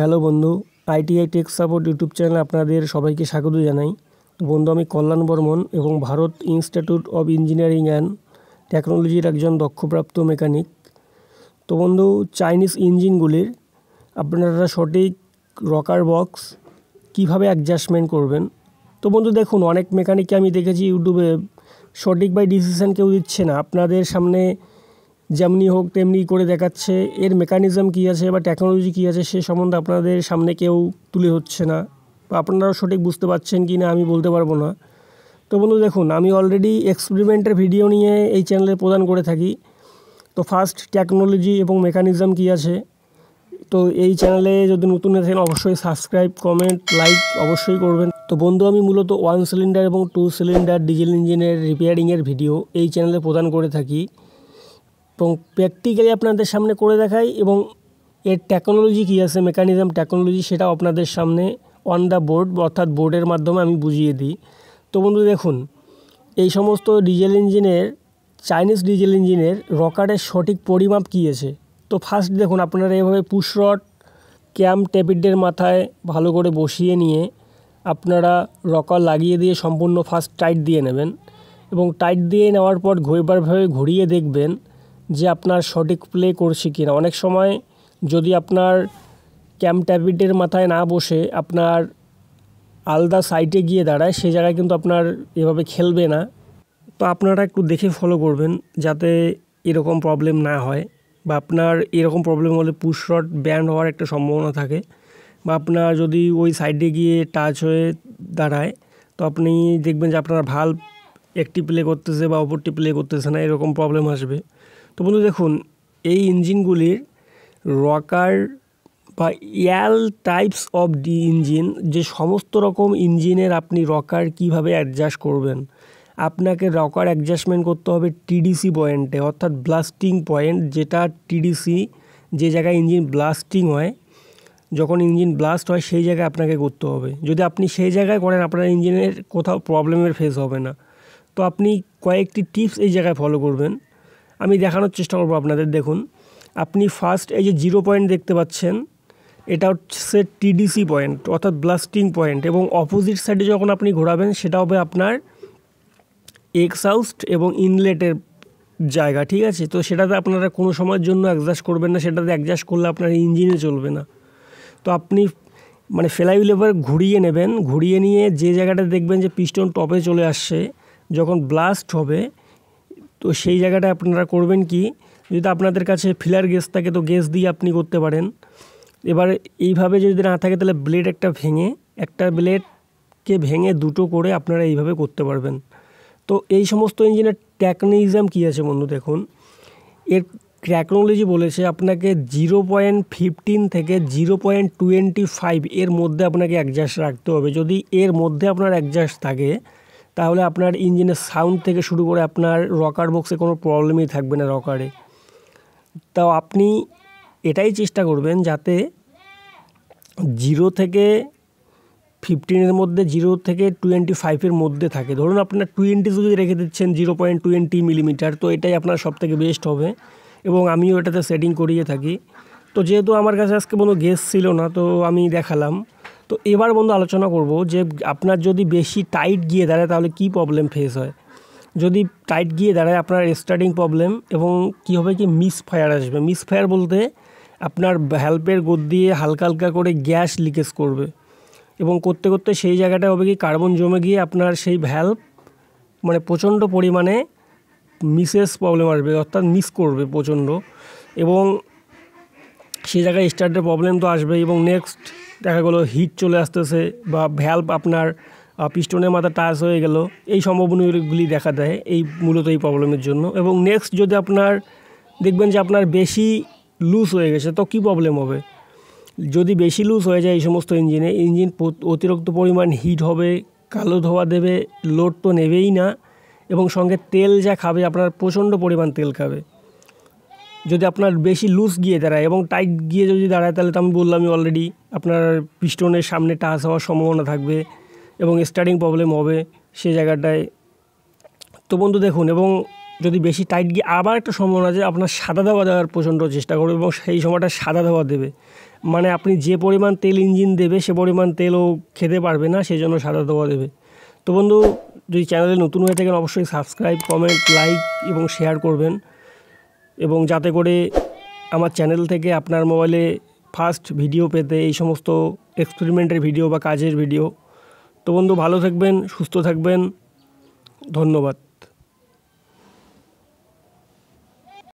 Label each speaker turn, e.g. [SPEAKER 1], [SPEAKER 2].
[SPEAKER 1] Hello বন্ধু, ITI take support YouTube চ্যানেলে আপনাদের সবাইকে স্বাগত জানাই। বন্ধু, আমি কল্যাণ বর্মন এবং Bharat institute of engineering and টেকনোলজির একজন দক্ষপ্রাপ্ত মেকানিক। তো বন্ধু, চাইনিজ ইঞ্জিনগুলির আপনারা সঠিক রকার বক্স কীভাবে অ্যাডজাস্টমেন্ট করবেন। তো বন্ধু দেখুন, অনেক মেকানিককে আমি দেখেছি ইউটিউবে সঠিকভাবে ডিসিশান কেউ দিচ্ছে না, আপনাদের সামনে যেমনি হোক তেমনি করে দেখাচ্ছে। এর মেকানিজম কী আছে বা টেকনোলজি কী আছে সে সম্বন্ধে আপনাদের সামনে কেউ তুলে হচ্ছে না, বা আপনারাও সঠিক বুঝতে পারছেন কি না আমি বলতে পারবো না। তো বন্ধু দেখুন, আমি অলরেডি এক্সপেরিমেন্টের ভিডিও নিয়ে এই চ্যানেলে প্রদান করে থাকি। তো ফার্স্ট টেকনোলজি এবং মেকানিজম কী আছে। তো এই চ্যানেলে যদি নতুন থাকেন অবশ্যই সাবস্ক্রাইব, কমেন্ট, লাইক অবশ্যই করবেন। তো বন্ধু, আমি মূলত 1 সিলিন্ডার এবং 2 সিলিন্ডার ডিজেল ইঞ্জিনের রিপেয়ারিংয়ের ভিডিও এই চ্যানেলে প্রদান করে থাকি এবং প্র্যাকটিক্যালি আপনাদের সামনে করে দেখাই, এবং এর টেকনোলজি কী আছে, মেকানিজম টেকনোলজি, সেটাও আপনাদের সামনে অন দ্য বোর্ড অর্থাৎ বোর্ডের মাধ্যমে আমি বুঝিয়ে দিই। তো বন্ধু দেখুন, এই সমস্ত ডিজেল ইঞ্জিনের, চাইনিজ ডিজেল ইঞ্জিনের রকারের সঠিক পরিমাপ কী আছে। তো ফার্স্ট দেখুন, আপনারা এভাবে পুশ রড ক্যাম ট্যাপিডের মাথায় ভালো করে বসিয়ে নিয়ে আপনারা রকার লাগিয়ে দিয়ে সম্পূর্ণ ফার্স্ট টাইট দিয়ে নেবেন, এবং টাইট দিয়ে নেওয়ার পর ঘুরবারভাবে ঘুরিয়ে দেখবেন যে আপনার সঠিক প্লে করছে কিনা। অনেক সময় যদি আপনার ক্যাম ট্যাপিডের মাথায় না বসে আপনার আলাদা সাইডে গিয়ে দাঁড়ায়, সে জায়গায় কিন্তু আপনার এভাবে খেলবে না। তো আপনারা একটু দেখে ফলো করবেন যাতে এরকম প্রবলেম না হয়, বা আপনার এরকম প্রবলেম হলে পুশ রড ব্যান্ড হওয়ার একটা সম্ভাবনা থাকে, বা আপনার যদি ওই সাইডে গিয়ে টাচ হয়ে দাঁড়ায় তো আপনি দেখবেন যে আপনার ভাল্ব একটি প্লে করতেছে বা অপরটি প্লে করতেছে না, এরকম প্রবলেম আসবে। তো বন্ধু দেখুন, এই ইঞ্জিনগুলির রকার বা এল টাইপস অফ ডি ইঞ্জিন, যে সমস্ত রকম ইঞ্জিনের আপনি রকার কিভাবে অ্যাডজাস্ট করবেন, আপনাকে রকার অ্যাডজাস্টমেন্ট করতে হবে টিডিসি পয়েন্টে, অর্থাৎ ব্লাস্টিং পয়েন্ট, যেটা টিডিসি, যে জায়গায় ইঞ্জিন ব্লাস্টিং হয়, যখন ইঞ্জিন ব্লাস্ট হয় সেই জায়গায় আপনাকে করতে হবে। যদি আপনি সেই জায়গায় করেন আপনার ইঞ্জিনের কোথাও প্রবলেমের ফেস হবে না। তো আপনি কয়েকটি টিপস এই জায়গায় ফলো করবেন, আমি দেখানোর চেষ্টা করবো আপনাদের। দেখুন, আপনি ফার্স্ট এই যে 0 পয়েন্ট দেখতে পাচ্ছেন, এটা হচ্ছে টিডিসি পয়েন্ট অর্থাৎ ব্লাস্টিং পয়েন্ট, এবং অপোজিট সাইডে যখন আপনি ঘোরাবেন সেটা হবে আপনার এক্সহাউস্ট এবং ইনলেটের জায়গা, ঠিক আছে। তো সেটাতে আপনারা কোনো সময়ের জন্য অ্যাডজাস্ট করবেন না, সেটাতে অ্যাডজাস্ট করলে আপনার ইঞ্জিনে চলবে না। তো আপনি মানে ফ্লাই লেভার ঘুরিয়ে নেবেন, ঘুরিয়ে নিয়ে যে জায়গাটা দেখবেন যে পিস্টন টপে চলে আসছে যখন ব্লাস্ট হবে, তো সেই জায়গাটা আপনারা করবেন কি, যদি আপনাদের কাছে ফিলার গেজ থাকে তো গেজ দিয়ে আপনি করতে পারেন। এবার এইভাবে যদি না থাকে তাহলে ব্লেড একটা ব্লেডকে ভেঙে দুটো করে আপনারা এইভাবে করতে পারবেন। তো এই সমস্ত ইঞ্জিনের টেকনিজম কী আছে বন্ধু দেখুন, এর টেকনোলজি বলেছে আপনাকে 0.15 থেকে 0.25 এর মধ্যে আপনাকে অ্যাডজাস্ট রাখতে হবে। যদি এর মধ্যে আপনার অ্যাডজাস্ট থাকে তাহলে আপনার ইঞ্জিনের সাউন্ড থেকে শুরু করে আপনার রকার বক্সে কোনো প্রবলেমই থাকবে না রকারে। তাও আপনি এটাই চেষ্টা করবেন যাতে 0 থেকে 15 মধ্যে, 0 থেকে 25 মধ্যে থাকে। ধরুন আপনার 20 যদি রেখে দিচ্ছেন 0.20 মিলিমিটার, তো এটাই আপনার সবথেকে বেস্ট হবে, এবং আমিও এটাতে সেটিং করিয়ে থাকি। তো যেহেতু আমার কাছে আজকে কোনো গেস ছিল না তো আমি দেখালাম। তো এবার বন্ধু আলোচনা করব যে আপনার যদি বেশি টাইট গিয়ে দাঁড়ায় তাহলে কি প্রবলেম ফেস হয়। যদি টাইট গিয়ে দাঁড়ায় আপনার স্টার্টিং প্রবলেম, এবং কী হবে কি মিস ফায়ার আসবে। মিস ফায়ার বলতে আপনার ভ্যালভের গোদ দিয়ে হালকা হালকা করে গ্যাস লিকেজ করবে, এবং করতে করতে সেই জায়গাটা হবে কি কার্বন জমে গিয়ে আপনার সেই ভ্যালভ মানে প্রচণ্ড পরিমাণে প্রবলেম আসবে, অর্থাৎ মিস করবে প্রচণ্ড, এবং সেই জায়গায় স্টার্টের প্রবলেম তো আসবে। এবং নেক্সট দেখা গেলো হিট চলে আসতেছে, বা ভ্যালভ আপনার পিস্টনের মাথা টাচ হয়ে গেল, এই সম্ভাবনাগুলি দেখা দেয় এই মূলত এই প্রবলেমের জন্য। এবং নেক্সট যদি আপনার দেখবেন যে আপনার বেশি লুজ হয়ে গেছে, তো কী প্রবলেম হবে। যদি বেশি লুজ হয়ে যায় এই সমস্ত ইঞ্জিনে, ইঞ্জিন অতিরিক্ত পরিমাণ হিট হবে, কালো ধোঁয়া দেবে, লোড তো নেবেই না, এবং সঙ্গে তেল যা খাবে আপনার প্রচণ্ড পরিমাণ তেল খাবে। যদি আপনার বেশি লুজ গিয়ে দাঁড়ায় এবং টাইট গিয়ে যদি দাঁড়ায় তাহলে তো আমি বললামই অলরেডি আপনার পিস্টনের সামনে টাচ হওয়ার সম্ভাবনা থাকবে এবং স্টার্টিং প্রবলেম হবে সে জায়গাটায়। তো বন্ধু দেখুন, এবং যদি বেশি টাইট গিয়ে আবার একটা সম্ভাবনা আছে আপনার সাদা ধোঁয়া দেওয়ার প্রচণ্ড চেষ্টা করবে, এবং সেই সময়টা সাদা ধোঁয়া দেবে। মানে আপনি যে পরিমাণ তেল ইঞ্জিন দেবে সে পরিমাণ তেলও খেতে পারবে না, সেই জন্য সাদা ধোঁয়া দেবে। তো বন্ধু, যদি চ্যানেলে নতুন হয়ে থাকেন অবশ্যই সাবস্ক্রাইব, কমেন্ট, লাইক এবং শেয়ার করবেন, এবং যাতে করে আমার চ্যানেল থেকে আপনার মোবাইলে ফার্স্ট ভিডিও পেতে এই সমস্ত এক্সপেরিমেন্টের ভিডিও বা কাজের ভিডিও। তো বন্ধু, ভালো থাকবেন, সুস্থ থাকবেন, ধন্যবাদ।